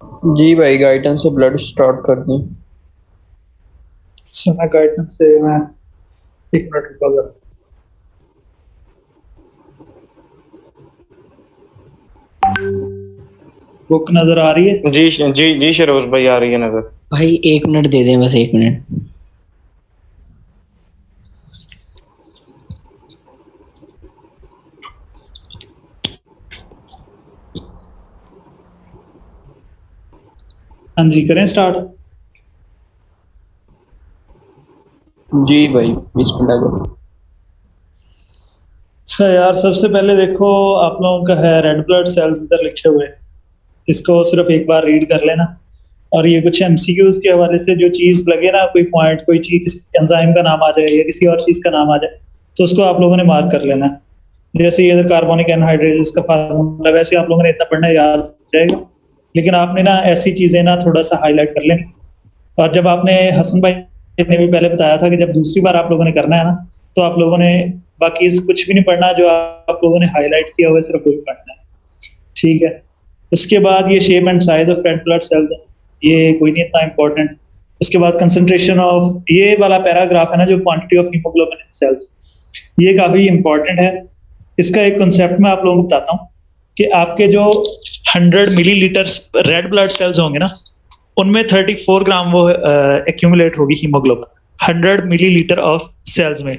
जी भाई, गाइडेंस से blood start कर दें। समय गाइडेंस से मैं 1 मिनट रुका जरा। बुक नजर आ रही है? जी जी जी शरोज भाई, आ रही है नजर। भाई 1 मिनट दे दें, बस 1 मिनट। हाँ जी, करें स्टार्ट। जी भाई, बिस्मिल्लाह करें। अच्छा यार, सबसे पहले देखो, आप लोगों का है रेड ब्लड सेल्स इधर लिखे हुए। इसको सिर्फ एक बार रीड कर लेना। और ये कुछ एमसीक्यूज के हवाले से जो चीज लगे ना, कोई पॉइंट, कोई चीज, किसी एंजाइम का नाम आ जाए या किसी और चीज का नाम आ जाए, तो उसको आप लोगों ने मार्क कर लेना है। जैसे ये इधर कार्बोनिक एनहाइड्रेस का फार्मूला, वैसे आप लोगों ने इतना पढ़ना याद हो जाएगा। लेकिन आपने ना ऐसी चीजें ना थोड़ा सा हाईलाइट कर लेनी। और जब आपने, हसन भाई ने भी पहले बताया था कि जब दूसरी बार आप लोगों ने करना है ना, तो आप लोगों ने बाकी कुछ भी नहीं पढ़ना, जो आप लोगों ने हाईलाइट किया हुआ सिर्फ वही पढ़ना है। ठीक है। उसके बाद ये shape and size of red blood cells, ये कोई नहीं इतना इंपॉर्टेंट। उसके बाद कंसंट्रेशन ऑफ, ये वाला पैराग्राफ है ना, जो quantity of haemoglobin in cells, ये काफी इंपॉर्टेंट है। इसका एक कॉन्सेप्ट मैं आप लोगों को बताता हूँ कि आपके जो 100 मिलीलीटर रेड ब्लड सेल्स होंगे ना, उनमें 34 ग्राम वो एक्यूमुलेट होगी हीमोग्लोबिन, 100 मिलीलीटर ऑफ सेल्स में।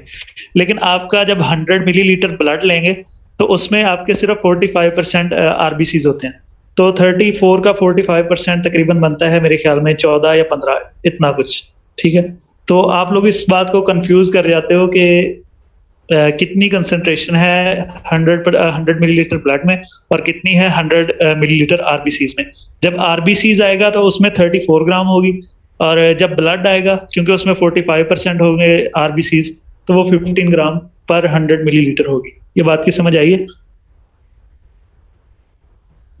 लेकिन आपका जब 100 मिलीलीटर ब्लड लेंगे, तो उसमें आपके सिर्फ 45% आरबीसीज होते हैं। तो 34 का 45% तकरीबन बनता है मेरे ख्याल में 14 या 15, इतना कुछ। ठीक है। तो आप लोग इस बात को कंफ्यूज कर जाते हो कि कितनी कंसंट्रेशन है 100 मिलीलीटर ब्लड में, और कितनी है 100 मिलीलीटर आरबीसीज में। जब आरबीसीज आएगा तो उसमें 34 ग्राम होगी, और जब ब्लड आएगा, क्योंकि उसमें 45% होंगे आरबीसीज, तो वो 15 ग्राम पर 100 मिलीलीटर होगी। ये बात की समझ आई है?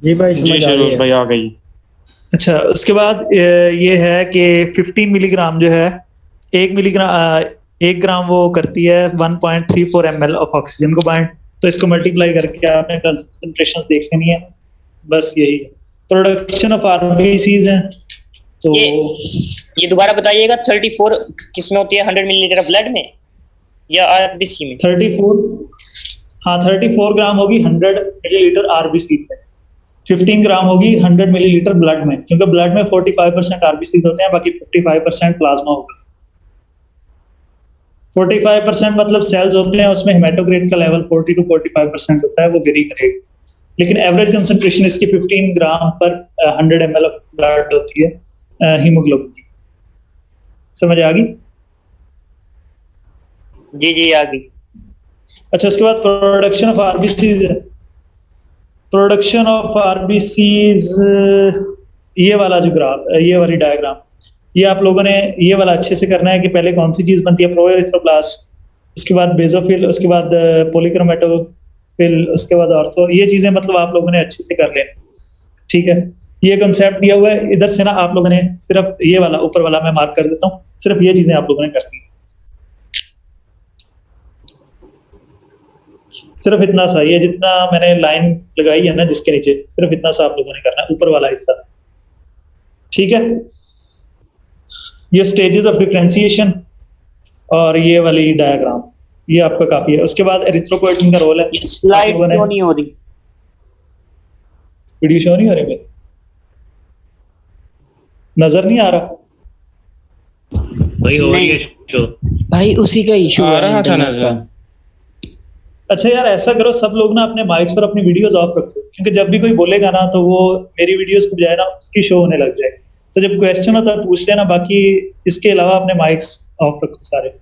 जी भाई, जी समझ आ रही शरोज है। भाई, आ गई। अच्छा, उसके बाद ये है कि 15 मिलीग्राम जो है, 1 मिलीग्राम, 1 ग्राम वो करती है 1.34 ml ऑफ ऑक्सीजन को बाइंड। तो इसको मल्टीप्लाई करके आपने कंसंट्रेशन देख लेनी है। बस यही है। प्रोडक्शन ऑफ आरबीसीज है। तो ये दोबारा बताइएगा, 34 किस में होती है? 100 मिलीलीटर ब्लड में या आरबीसी में? 34, हाँ 34 ग्राम होगी 100 मिलीलीटर आरबीसी में। 15 ग्राम होगी 100 मिलीलीटर ब्लड में, क्योंकि ब्लड में 45% आरबीसी होते हैं, बाकी 55% प्लाज्मा होगा। 45% मतलब सेल्स होते हैं, उसमें हेमाटोक्रिट का लेवल 40 to 45% होता है, वो वेरी करेगा। लेकिन एवरेज कंसंट्रेशन इसकी 15 ग्राम पर 100 ml ऑफ ब्लड होती है हीमोग्लोबिन की। समझ आ गई? जी जी, आ गई। अच्छा, उसके बाद production of RBCs. Production of RBCs, ये वाला जो ग्राफ, ये वाली डायग्राम, ये आप लोगों ने ये वाला अच्छे से करना है कि पहले कौन सी चीज बनती है, प्रोएरिथ्रोब्लास्ट, उसके बाद बेसोफिल, उसके बाद पॉलीक्रोमेटोफिल, उसके बाद ऑर्थो, ये चीजें मतलब आप लोगों ने अच्छे से कर लेना। ठीक है। ये कंसेप्ट दिया हुआ है इधर से ना, आप लोगों ने सिर्फ ये वाला ऊपर वाला मैं मार्क कर देता हूँ, सिर्फ ये चीजें आप लोगों ने करनी है। सिर्फ इतना सा, ये जितना मैंने लाइन लगाई है ना जिसके नीचे, सिर्फ इतना सा आप लोगों ने करना है, ऊपर वाला हिस्सा। ठीक है। ये स्टेजेस ऑफ डिफरेंशिएशन और ये वाली डायग्राम, ये आपका काफी है। उसके बाद एरिथ्रोपोएटिन का रोल है। स्लाइड क्यों नहीं हो रही? वीडियो शो नहीं हो रही भाई? नजर नहीं आ रहा भाई? हो रही है शो। भाई उसी का इशू आ है रहा था इंटरनेट नजर। का। अच्छा यार, ऐसा करो सब लोग ना अपने माइक्स और अपनी वीडियोस ऑफ रखो, क्योंकि जब भी कोई बोलेगा ना, तो वो मेरी वीडियोस को बजाय ना उसकी शो होने लग जाए। तो जब क्वेश्चन होता है पूछ लेना, बाकी इसके अलावा अपने माइक्स ऑफ रखो सारे।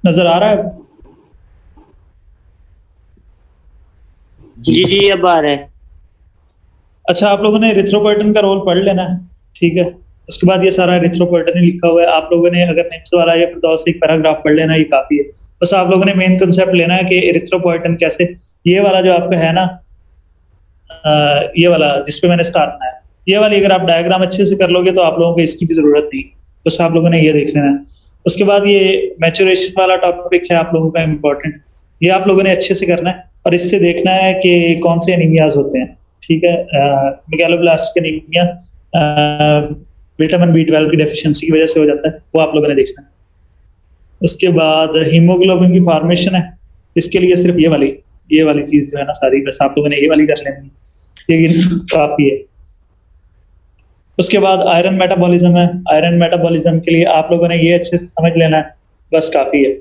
नजर आ रहा है? जी जी, अब आ रहा है। अच्छा, आप लोगों ने एरिथ्रोपोएटिन का रोल पढ़ लेना है। ठीक है। उसके बाद ये सारा एरिथ्रोपोएटिन ही लिखा हुआ है। आप लोगों ने अगर निम्स वाला या फिर से एक पैराग्राफ पढ़ लेना, ये काफी है। बस आप लोगों ने मेन कंसेप्ट लेना है कि एरिथ्रोपोएटिन कैसे, ये वाला जो आपका है ना, ये वाला जिसपे मैंने स्टार बनाया, ये वाली अगर आप डायग्राम अच्छे से कर लोगे तो आप लोगों को इसकी भी जरूरत नहीं, बस आप लोगों ने ये देख लेना है। उसके बाद ये मैचुरेशन वाला टॉपिक है आप लोगों का इम्पोर्टेंट, ये आप लोगों ने अच्छे से करना है और इससे देखना है कि कौन से एनीमियाज होते हैं, ठीक है। मेगालोब्लास्ट एनीमिया विटामिन B12 की डेफिशिएंसी की वजह से हो जाता है, वो आप लोगों ने देखना है। उसके बाद हीमोग्लोबिन की फॉर्मेशन है, इसके लिए सिर्फ ये वाली चीज जो है ना सारी, बस आप लोगों ने ये वाली कर लेनी है, ये काफी है। उसके बाद आयरन मेटाबॉलिज्म है, आयरन मेटाबॉलिज्म के लिए आप लोगों ने ये अच्छे से समझ लेना है, बस काफी है।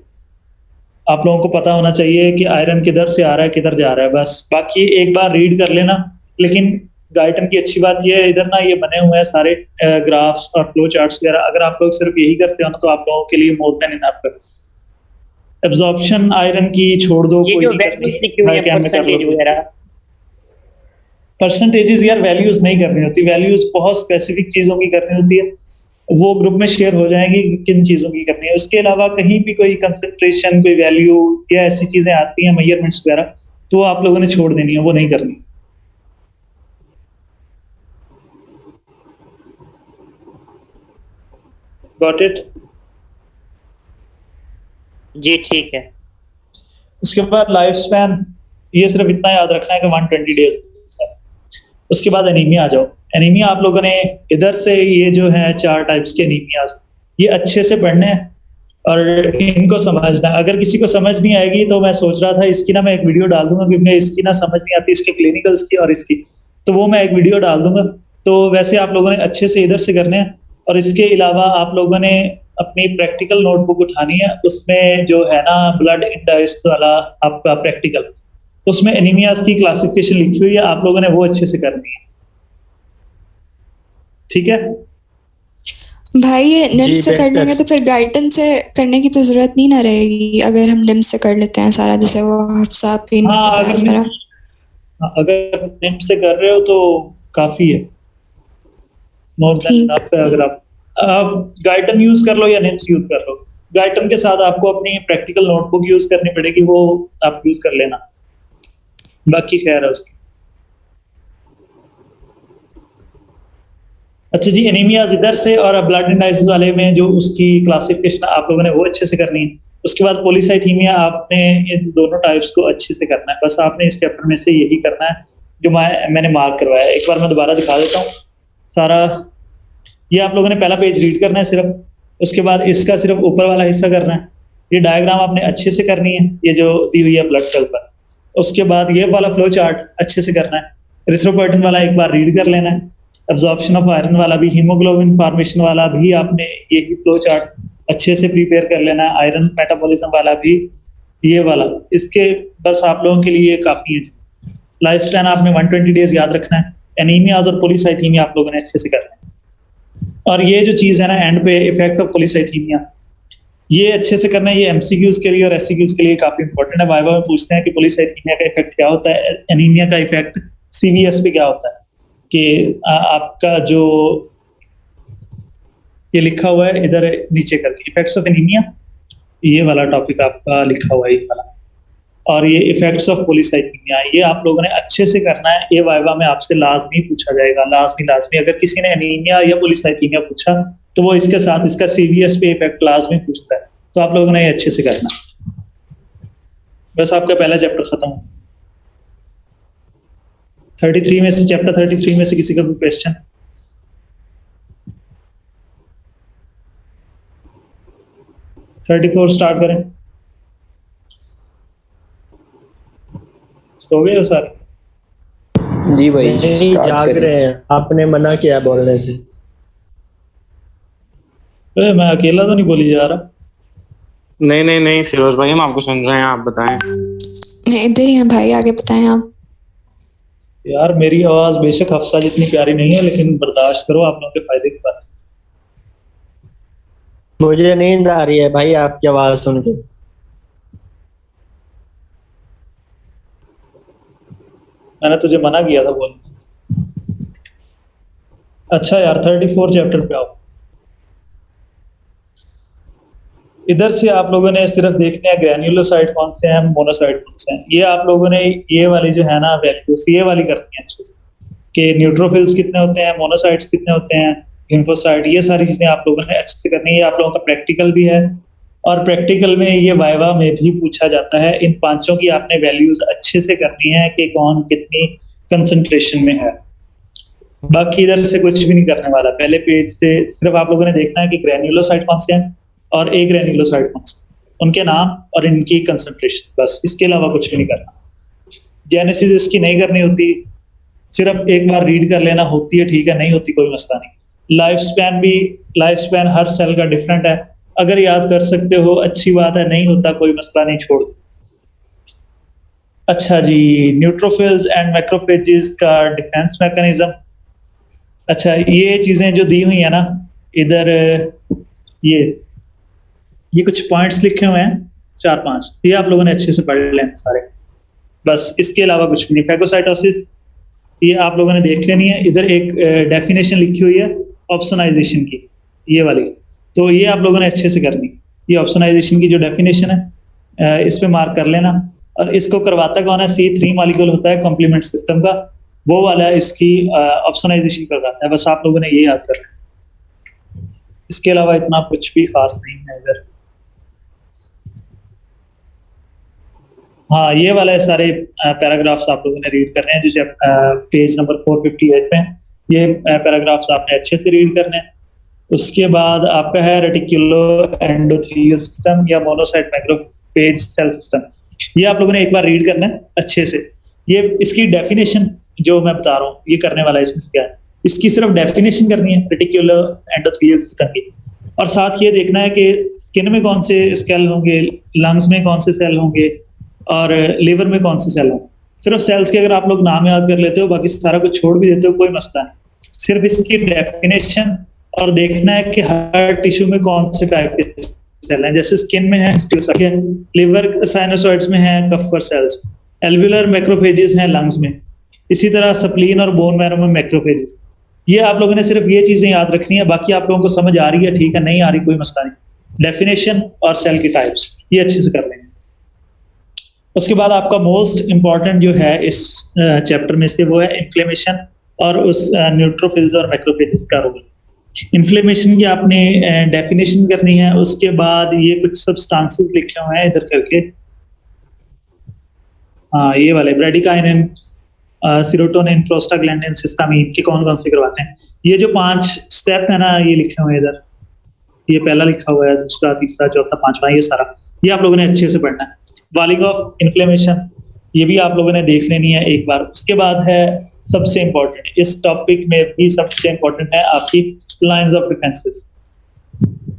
आप लोगों को पता होना चाहिए कि आयरन किधर से आ रहा है किधर जा रहा है, बस बाकी एक बार रीड कर लेना। लेकिन गाइटन की अच्छी बात ये है, इधर ना ये बने हुए हैं सारे ग्राफ्स और फ्लो चार्ट्स वगैरह, अगर आप लोग सिर्फ यही करते हो ना तो आप लोगों के लिए मोर देन इनफ है। एब्जॉर्प्शन आयरन की छोड़ दो, ये कोई जो दिक्कत वैल्यूज नहीं, लिखी हुई है क्या में कर परसेंटेज लोगे। वगैरह, परसेंटेजेस यार वैल्यूज नहीं करनी होती, वैल्यूज बहुत स्पेसिफिक चीजों की करनी होती है, वो ग्रुप में शेयर हो जाएंगी कि किन चीजों की करनी है। उसके अलावा कहीं भी कोई कंसंट्रेशन, कोई वैल्यू या ऐसी चीजें आती हैं मेजरमेंट्स वगैरह, तो वो आप लोगों ने छोड़ देनी है, वो नहीं करनी। Got it? जी ठीक है। उसके बाद लाइफ स्पैन, ये सिर्फ इतना याद रखना है कि 120 डेज। उसके बाद एनीमिया आ जाओ। एनीमिया आप लोगों ने इधर से ये जो है 4 टाइप्स के एनीमिया, ये अच्छे से पढ़ने हैं और इनको समझना। अगर किसी को समझ नहीं आएगी तो मैं सोच रहा था इसकी ना मैं एक वीडियो डाल दूंगा, क्योंकि इसकी ना समझ नहीं आती, इसके क्लिनिकल्स की और इसकी, तो वो मैं एक वीडियो डाल दूंगा। तो वैसे आप लोगों ने अच्छे से इधर से करने हैं। और इसके अलावा आप लोगों ने अपनी प्रैक्टिकल नोटबुक उठानी है, उसमें जो है ना ब्लड इंडाइस वाला आपका प्रैक्टिकल, उसमें एनीमियाज की क्लासिफिकेशन लिखी हुई है, आप लोगों ने वो अच्छे से करनी है, ठीक है। भाई ये जी, निम्स से कर बेहतर। लेंगे तो फिर गाइडन से करने की तो जरूरत नहीं ना रहेगी, अगर हम निम्स से कर लेते हैं सारा, जैसे वो हफ्सा पिन हाँ, बताया सारा। अगर निम से कर रहे हो तो काफी है, मोर देन ठीक। इनफ है। अगर आप गाइटन यूज कर लो या निम्स यूज कर लो, गाइटन के साथ आपको अपनी प्रैक्टिकल नोटबुक यूज करनी पड़ेगी, वो आप यूज कर लेना, बाकी खैर है उसकी। अच्छा जी, एनीमियाज इधर से, और ब्लड इंडाइसिस वाले में जो उसकी क्लासिफिकेशन आप लोगों ने वो अच्छे से करनी है। उसके बाद पॉलीसाइथीमिया, आपने इन दोनों टाइप्स को अच्छे से करना है, बस आपने इस चैप्टर में से यही करना है जो मैंने मार्क करवाया है। एक बार मैं दोबारा दिखा देता हूँ सारा। ये आप लोगों ने पहला पेज रीड करना है सिर्फ, उसके बाद इसका सिर्फ ऊपर वाला हिस्सा करना है। ये डायग्राम आपने अच्छे से करनी है, ये जो दी हुई है ब्लड सेल पर। उसके बाद ये वाला फ्लो चार्ट अच्छे से करना है। एरिथ्रोपोएटिन वाला एक बार रीड कर लेना है। एब्जॉर्प्शन ऑफ आयरन वाला भी, हीमोग्लोबिन फॉर्मेशन वाला भी आपने यही फ्लो चार्ट अच्छे से प्रिपेयर कर लेना है। आयरन मेटाबॉलिज्म वाला भी ये वाला, इसके बस आप लोगों के लिए काफी है। लाइफ स्पैन आपने 120 डेज याद रखना है। एनीमियाज और पॉलीसाइथीमिया आप लोगों ने अच्छे से करना है। और ये जो चीज है ना एंड पे, इफेक्ट ऑफ पॉलीसाइथीमिया, ये अच्छे से करना है। ये एमसीक्यूज के लिए और एससीक्यूज के लिए काफी इंपॉर्टेंट है। वाइवा में पूछते हैं कि पॉलीसाइथीमिया का इफेक्ट क्या होता है, एनीमिया का इफेक्ट सीवीएस पे क्या होता है, कि आपका जो ये लिखा हुआ है इधर नीचे करके, इफेक्ट्स ऑफ एनीमिया, ये वाला टॉपिक आपका लिखा हुआ है ये वाला। और ये इफेक्ट्स ऑफ पॉलीसाइथीमिया, ये आप लोगों ने अच्छे से करना है। ये वाइवा में आपसे लाजमी पूछा जाएगा, लाजमी। अगर किसी ने एनीमिया या पॉलीसाइथीमिया पूछा तो वो इसके साथ इसका सीवीएस पे इफेक्ट लाजमी पूछता है, तो आप लोगों ने ये अच्छे से करना। बस आपका पहला चैप्टर खत्म। 33 में से, चैप्टर 33 में से किसी का कोई क्वेश्चन? स्टार्ट करें। सो गए हो सारे? जी भाई नहीं, start जाग करें। रहे हैं, आपने मना किया बोलने से। मैं अकेला तो नहीं बोली जा रहा। नहीं नहीं नहीं सिरोज भाई, हम आपको सुन रहे हैं, आप बताएं। इधर ही हैं भाई, आगे बताएं आप। यार मेरी आवाज बेशक हफ्सा जितनी प्यारी नहीं है, लेकिन बर्दाश्त करो, आप लोगों के फायदे की बात है। मुझे नींद आ रही है भाई आपकी आवाज सुन के। मैंने तुझे मना किया था बोल। अच्छा यार, 34 चैप्टर पे आओ। इधर से आप लोगों ने सिर्फ देखने हैं ग्रैन्युलोसाइट कौन से हैं, मोनोसाइट कौन से हैं। ये आप लोगों ने ये वाली जो है ना वैल्यूज ये वाली करनी है अच्छे से कि न्यूट्रोफिल्स कितने होते हैं, मोनोसाइट्स कितने होते हैं, लिम्फोसाइट, ये सारी चीजें आप लोगों ने अच्छे से करनी है। ये आप लोगों का प्रैक्टिकल भी है और प्रैक्टिकल में ये वाइवा में भी पूछा जाता है। इन पांचों की आपने वैल्यूज अच्छे से करनी है कि कौन कितनी कंसंट्रेशन में है। बाकी इधर से कुछ भी नहीं करने वाला। पहले पेज से सिर्फ आप लोगों ने देखना है कि ग्रैन्युलोसाइट कौन से हैं और ए ग्रैन्युलोसाइट कौन से, उनके नाम और इनकी कंसंट्रेशन, बस इसके अलावा कुछ भी नहीं करना। जेनेसिस इसकी नहीं करनी होती, सिर्फ एक बार रीड कर लेना, होती है ठीक है, नहीं होती कोई मसला नहीं। लाइफ स्पैन हर सेल का डिफरेंट है, अगर याद कर सकते हो अच्छी बात है, नहीं होता कोई मसला नहीं, छोड़ दो। अच्छा जी, न्यूट्रोफिल्स एंड मैक्रोफेजेस का डिफेंस मैकेनिज्म। अच्छा, ये चीजें जो दी हुई है ना इधर, ये कुछ पॉइंट्स लिखे हुए हैं 4-5, ये आप लोगों ने अच्छे से पढ़ लेना सारे, बस इसके अलावा कुछ भी नहीं। फैगोसाइटोसिस ये आप लोगों ने देख लेनी है। इधर एक डेफिनेशन लिखी हुई है ऑप्सोनाइजेशन की, ये वाली, तो ये आप लोगों ने अच्छे से करनी। ये ऑप्सोनाइजेशन की जो डेफिनेशन है इस पे मार्क कर लेना। और इसको करवाता कौन है? C3 मॉलिक्यूल होता है कॉम्प्लीमेंट सिस्टम का, वो वाला इसकी ऑप्सोनाइजेशन करवाता है। बस आप लोगों ने ये याद कर लेना, इसके अलावा इतना कुछ भी खास नहीं है इधर। हाँ, ये वाले सारे पैराग्राफ्स आप लोगों ने रीड करने हैं जो पेज नंबर 458 पे हैं। ये पैराग्राफ्स आपने अच्छे से रीड करने हैं। उसके बाद आपका है रेटिकुलो एंडोथेलियल सिस्टम या मोनोसाइट मैक्रोफेज सेल सिस्टम। ये आप लोगों ने एक बार रीड करना है अच्छे से। ये इसकी डेफिनेशन जो मैं बता रहा हूँ, ये करने वाला है इसमें क्या है, इसकी सिर्फ डेफिनेशन करनी है रेटिकुलो एंडोथेलियल सिस्टम की। और साथ ये देखना है कि स्किन में कौन से सेल होंगे, लंग्स में कौन से सेल होंगे और लिवर में कौन से सेल होंगे। सिर्फ सेल्स के अगर आप लोग नाम याद कर लेते हो, बाकी सारा कुछ छोड़ भी देते हो, कोई मसला नहीं। सिर्फ इसकी डेफिनेशन और देखना है कि हर टिश्यू में कौन से टाइप के सेल हैं। जैसे स्किन में है लिवर साइनोसॉइड्स में है कफर सेल्स, एल्वुलर मैक्रोफेजेस हैं लंग्स में, इसी तरह स्प्लीन और बोन मैरो में मैक्रोफेजेस। ये आप लोगों ने सिर्फ ये चीजें याद रखनी है, बाकी आप लोगों को समझ आ रही है ठीक है, नहीं आ रही कोई मसला नहीं। डेफिनेशन और सेल की टाइप्स ये अच्छे से कर लेंगे। उसके बाद आपका मोस्ट इंपॉर्टेंट जो है इस चैप्टर में से वो है इन्फ्लेमेशन और उस न्यूट्रोफिल्स और मैक्रोफेजेस का रोल। इन्फ्लेमेशन की आपने डेफिनेशन करनी है। उसके बाद ये कुछ सब्सटेंसेस लिखे हुए हैं इधर करके, हाँ ये वाले ब्रेडिकाइनिन, सीरोटोनिन, प्रोस्टाग्लैंडिन, हिस्टामिन के कौन कौन से करवाते हैं। ये जो 5 स्टेप है ना, ये लिखे हुए हैं इधर, ये पहला लिखा हुआ है, दूसरा, तीसरा, चौथा, पांचवा, ये सारा ये आप लोगों ने अच्छे से पढ़ना है। वॉलिंग ऑफ इन्फ्लेमेशन ये भी आप लोगों ने देख लेनी है एक बार। उसके बाद है सबसे इंपॉर्टेंट, इस टॉपिक में भी सबसे इंपॉर्टेंट है आपकी lines of defences.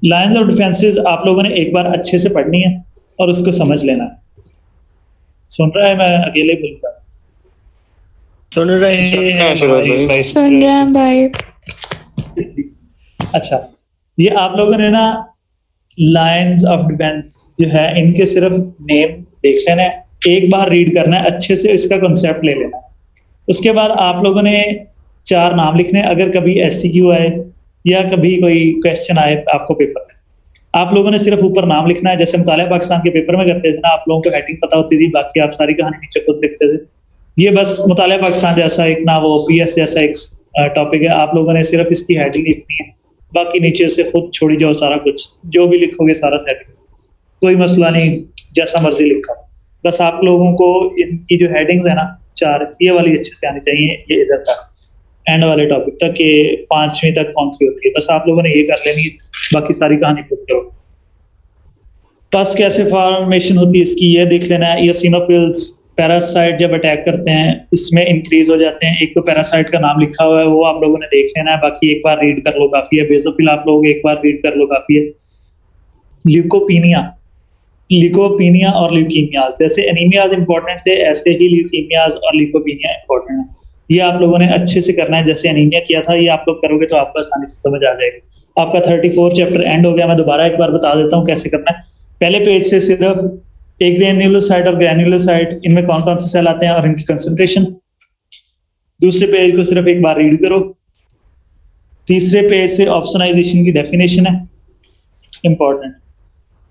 Lines of defences आप लोगों ने एक बार अच्छे से पढ़नी है और उसको समझ लेना है। सुन रहा है? मैं अकेले बोलूंगा। सुन रहे हैं भाई। सुन रहे हैं भाई। अच्छा, ये आप लोगों ने ना लाइंस ऑफ डिफेंस जो है इनके सिर्फ नेम देख लेना है, एक बार रीड करना है अच्छे से, इसका कॉन्सेप्ट ले लेना है। उसके बाद आप लोगों ने 4 नाम लिखने हैं। अगर कभी SCQ आए या कभी कोई क्वेश्चन आए आपको पेपर में, आप लोगों ने सिर्फ ऊपर नाम लिखना है। जैसे मुतालिया पाकिस्तान के पेपर में करते थे ना, आप लोगों को हेडिंग पता होती थी, बाकी आप सारी कहानी नीचे खुद लिखते थे। ये बस मुतालिया पाकिस्तान जैसा एक ना, वो PS जैसा एक टॉपिक है। आप लोगों ने सिर्फ इसकी हेडिंग लिखनी है, बाकी नीचे से खुद छोड़ी जाओ सारा कुछ, जो भी लिखोगे सारा सेट, कोई मसला नहीं, जैसा मर्जी लिखा। बस आप लोगों को इनकी जो हेडिंग्स है ना 4, ये वाली अच्छे से आनी चाहिए, ये इधर तक एंड वाले टॉपिक तक के 5वीं तक कौन सी होती है, बस आप लोगों ने ये कर लेनी है, बाकी सारी कहानी खुद करो। पस कैसे फॉर्मेशन होती है इसकी ये देख लेना है। इयोसिनोफिल्स पैरासाइट जब अटैक करते हैं इसमें इंक्रीज हो जाते हैं। एक तो पैरासाइट का नाम लिखा हुआ है, वो आप लोगों ने देख लेना है, बाकी एक बार रीड कर लो काफी है। बेसोफिल आप लोग एक बार रीड कर लो काफी है। ल्यूकोपीनिया और ल्यूकीमियाज, जैसे एनीमियाज इंपॉर्टेंट थे ऐसे ही ल्यूकीमियाज और ल्यूकोपीनिया इंपॉर्टेंट है। ये आप लोगों ने अच्छे से करना है। जैसे एनीमिया किया था, ये आप लोग करोगे तो आपको आसानी से समझ आ जाएगा। आपका 34 चैप्टर एंड हो गया। मैं दोबारा एक बार बता देता हूँ कैसे करना है। पहले पेज से सिर्फ एक ग्रैन्युलोसाइट और ग्रैन्युलोसाइट, इनमें कौन कौन से सेल आते हैं और इनकी कंसंट्रेशन। दूसरे पेज को सिर्फ एक बार रीड करो। तीसरे पेज से ऑप्सोनाइजेशन की डेफिनेशन है, इंपॉर्टेंट।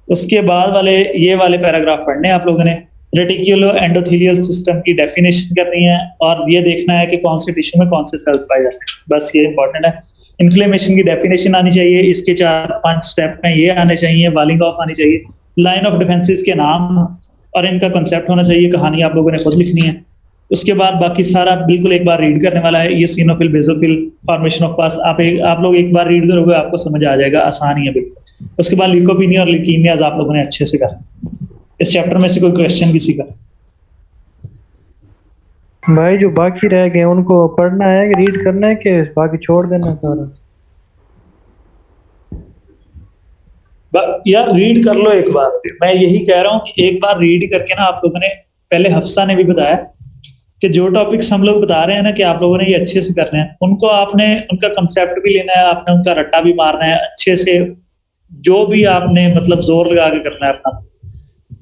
उसके बाद वाले ये वाले पैराग्राफ पढ़ने हैं आप लोगों ने। रेटिकुलो एंडोथेलियल सिस्टम की डेफिनेशन करनी है और ये देखना है कि कौन से टिश्यू में कौन से सेल्स पाए जाते हैं, बस ये इंपॉर्टेंट है। इन्फ्लेमेशन की डेफिनेशन आनी चाहिए, इसके 4-5 स्टेप में ये आने चाहिए, वालिंग ऑफ आनी चाहिए, लाइन ऑफ डिफेंसेस के नाम और इनका कंसेप्ट होना चाहिए, कहानी आप लोगों ने खुद लिखनी है। उसके बाद बाकी सारा बिल्कुल एक बार रीड करने वाला है। ये सिनोफिल बेसोफिल फॉर्मेशन ऑफ पस आप लोग एक बार रीड करोगे आपको समझ आ जाएगा, आसान ही है बिल्कुल। उसके बाद ल्यूकोपीनिया और ल्यूकीमियाज आप लोगों ने अच्छे से करना। इस चैप्टर में से कोई क्वेश्चन किसी का? भाई जो बाकी रह गए उनको पढ़ना है कि रीड करना है कि बाकी छोड़ देना सारा? यार रीड कर लो एक बार। मैं यही कह रहा हूँ कि एक बार रीड करके ना, आप लोगों ने पहले हफ्सा ने भी बताया कि जो टॉपिक्स हम लोग बता रहे हैं ना कि आप लोगों ने ये अच्छे से करने हैं, उनको आपने उनका कंसेप्ट भी लेना है, आपने उनका रट्टा भी मारना है अच्छे से, जो भी आपने मतलब जोर लगा के करना है अपना।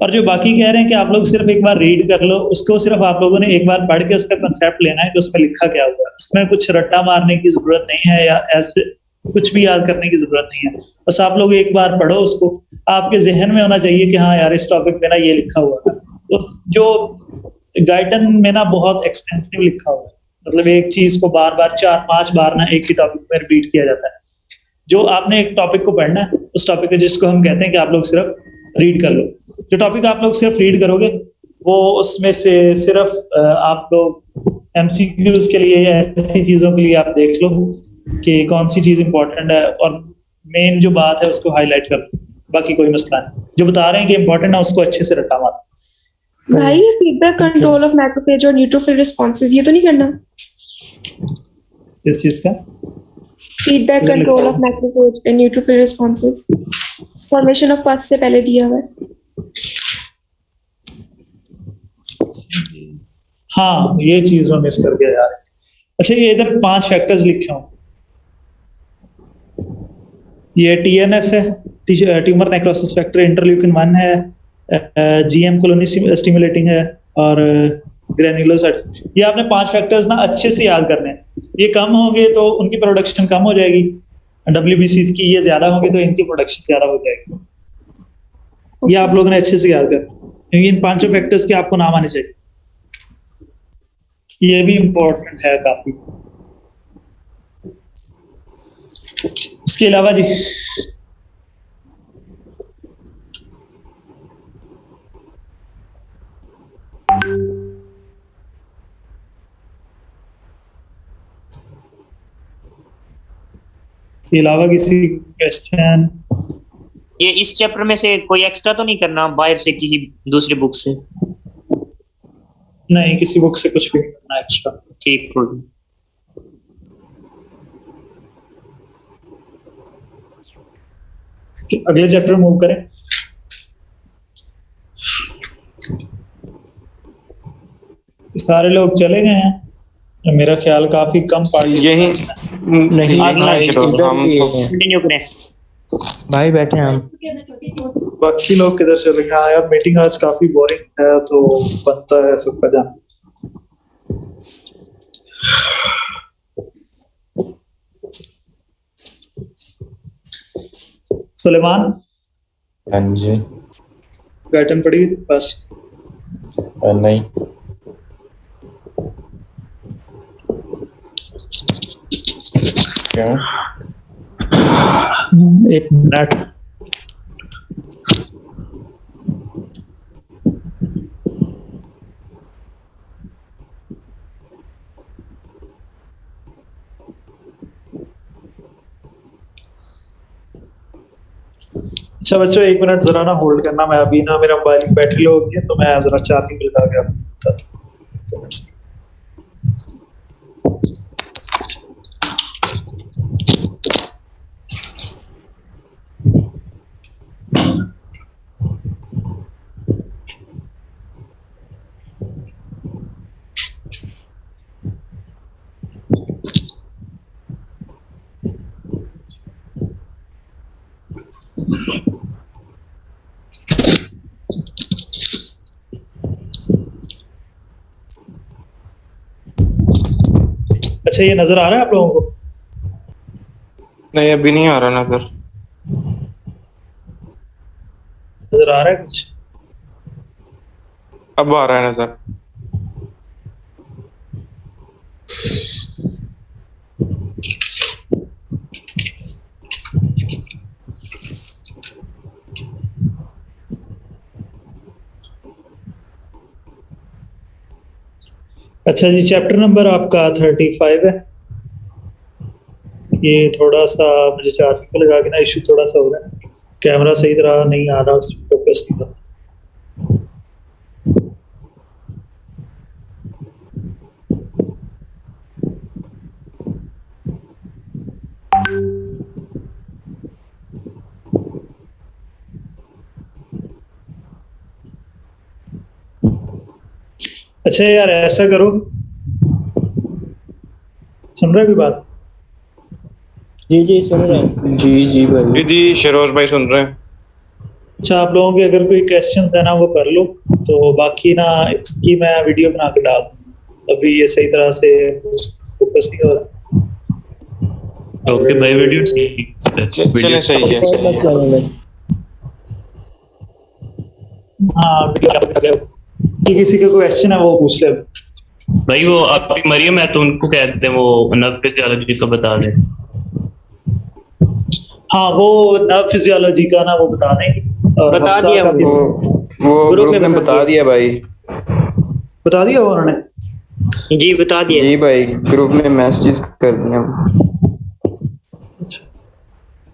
और जो बाकी कह रहे हैं कि आप लोग सिर्फ एक बार रीड कर लो, उसको सिर्फ आप लोगों ने एक बार पढ़ के उसका कंसेप्ट लेना है कि उसमें लिखा क्या हुआ है। उसमें कुछ रट्टा मारने की जरूरत नहीं है या ऐसे कुछ भी याद करने की जरूरत नहीं है। बस आप लोग एक बार पढ़ो, उसको आपके जहन में होना चाहिए कि हाँ यार इस टॉपिक पे ना ये लिखा हुआ है। तो जो गाइडन में ना बहुत एक्सटेंसिव लिखा हुआ है, मतलब एक चीज को बार बार 4-5 बार ना एक ही टॉपिक में रिपीट किया जाता है। जो आपने एक टॉपिक को पढ़ना है, उस टॉपिक को जिसको हम कहते हैं कि आप लोग सिर्फ रीड कर लो। जो टॉपिक आप लोग सिर्फ रीड करोगे वो उसमें से सिर्फ आप लोग एमसीक्यूज के लिए या ऐसी चीजों के लिए आप देख लो कि कौन सी चीज इंपॉर्टेंट है और मेन जो बात है उसको हाईलाइट कर लो, बाकी कोई मसला नहीं। जो बता रहे हैं कि इंपॉर्टेंट है उसको अच्छे से रट्टा मारो। भाई ये फीडबैक कंट्रोल ऑफ मैक्रोफेज और न्यूट्रोफिल रिस्पॉन्सेज ये तो नहीं करना? इस चीज का feedback control of macrophage and neutrophil responses formation of पस से पहले दिया हुआ है। हाँ ये चीज में मिस कर गया यार। अच्छा ये इधर 5 फैक्टर्स लिखे हूँ। ये TNF है, ट्यूमर नेक्रोसिस फैक्टर, इंटरल्यूकिन 1 है, GM कॉलोनी स्टिमुलेटिंग है और ग्रेन्युलोसाइट। ये आपने 5 फैक्टर्स ना अच्छे से याद करने हैं। ये कम होंगे तो उनकी प्रोडक्शन कम हो जाएगी, WBCs की। ये ज्यादा होंगे तो इनकी प्रोडक्शन ज्यादा हो जाएगी। ये आप लोगों ने अच्छे से याद करना, क्योंकि इन 5 फैक्टर्स के आपको नाम आने चाहिए। ये भी इम्पोर्टेंट है काफी। इसके अलावा जी इसके अलावा किसी क्वेश्चन? ये इस चैप्टर में से कोई एक्स्ट्रा तो नहीं करना बाहर से किसी दूसरी बुक से? नहीं, किसी बुक से कुछ भी नहीं करना एक्स्ट्रा। ठीक हो गया। अगले चैप्टर मूव करें। सारे लोग चले गए हैं, तो मेरा ख्याल काफी कम पार्टी यही नहीं, नहीं चलो हम तो कंटिन्यू करें। भाई बैठे हैं हम। बाकी लोग किधर चले गए? हाँ यार मीटिंग आज काफी बोरिंग है, तो बनता है सबका जाना। सुलेमान हाँ जी। पैटर्न पड़ी बस? नहीं क्यों? 1 मिनट। अच्छा बच्चों 1 मिनट जरा ना होल्ड करना। मैं अभी ना मेरा मोबाइल की बैटरी लो होगी है, तो मैं जरा चार्जिंग लगा के आपको बताता हूँ। अच्छा ये नजर आ रहा है आप लोगों को? नहीं अभी नहीं आ रहा नजर। नजर आ रहा है कुछ? अब आ रहा है नजर। अच्छा जी, चैप्टर नंबर आपका 35 है। ये थोड़ा सा मुझे चार्जिंग पे लगा के ना इशू थोड़ा सा हो रहा है, कैमरा सही तरह नहीं आ रहा, उस फोकस नहीं कर। अच्छा यार, ऐसा करो, सुन रहे हो बात? जी जी सुन रहे हैं। जी भाई। जी शिरोज भाई सुन रहे हैं। अच्छा, आप लोगों के अगर कोई क्वेश्चंस है ना वो कर लो, तो बाकी ना इसकी मैं वीडियो बना के डाल दूँ। अभी ये सही तरह से फोकस नहीं हो रहा। ओके भाई, वीडियो ठीक है। चले सही है, सही है। मसला नहीं है। हाँ, वीडियो कि किसी का क्वेश्चन है वो पूछ ले। भाई वो आपकी मरियम है तो उनको कहते हैं वो नर्व फिजियोलॉजी का बता दें। हाँ, वो नर्व फिजियोलॉजी का ना वो बता देंगे। और बता हफ्सा दिया का भी वो ग्रुप में बता दिया भाई। बता दिया उन्होंने? जी बता दिया। जी भाई, ग्रुप में मैसेज कर दिया।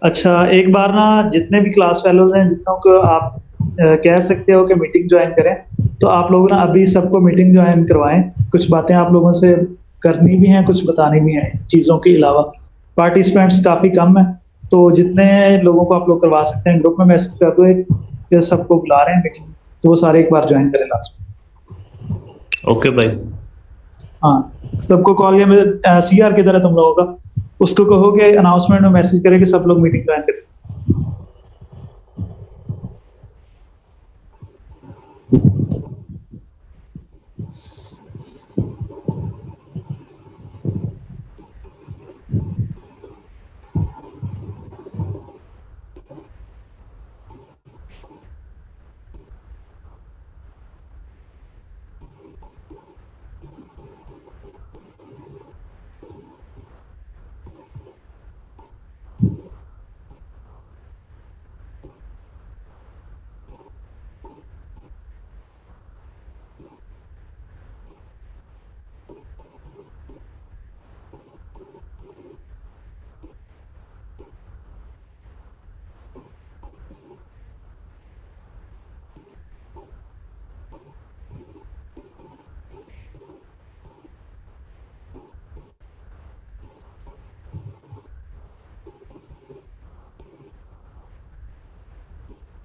अच्छा, एक बार ना जितने भी क्लास फेलोज हैं जितनों को आप कह सकते हो कि मीटिंग ज्वाइन करें, तो आप लोग ना अभी सबको मीटिंग ज्वाइन करवाएं। कुछ बातें आप लोगों से करनी भी हैं, कुछ बतानी भी हैं चीज़ों के अलावा। पार्टिसिपेंट्स काफ़ी कम है, तो जितने लोगों को आप लोग करवा सकते हैं ग्रुप में मैसेज कर दो कि सबको बुला रहे हैं मीटिंग, तो वो सारे एक बार ज्वाइन करें लास्ट में। ओके भाई। हाँ, सबको कॉल या CR की तरह तुम लोगों का, उसको कहो कि अनाउंसमेंट में मैसेज करें कि सब लोग मीटिंग ज्वाइन करें।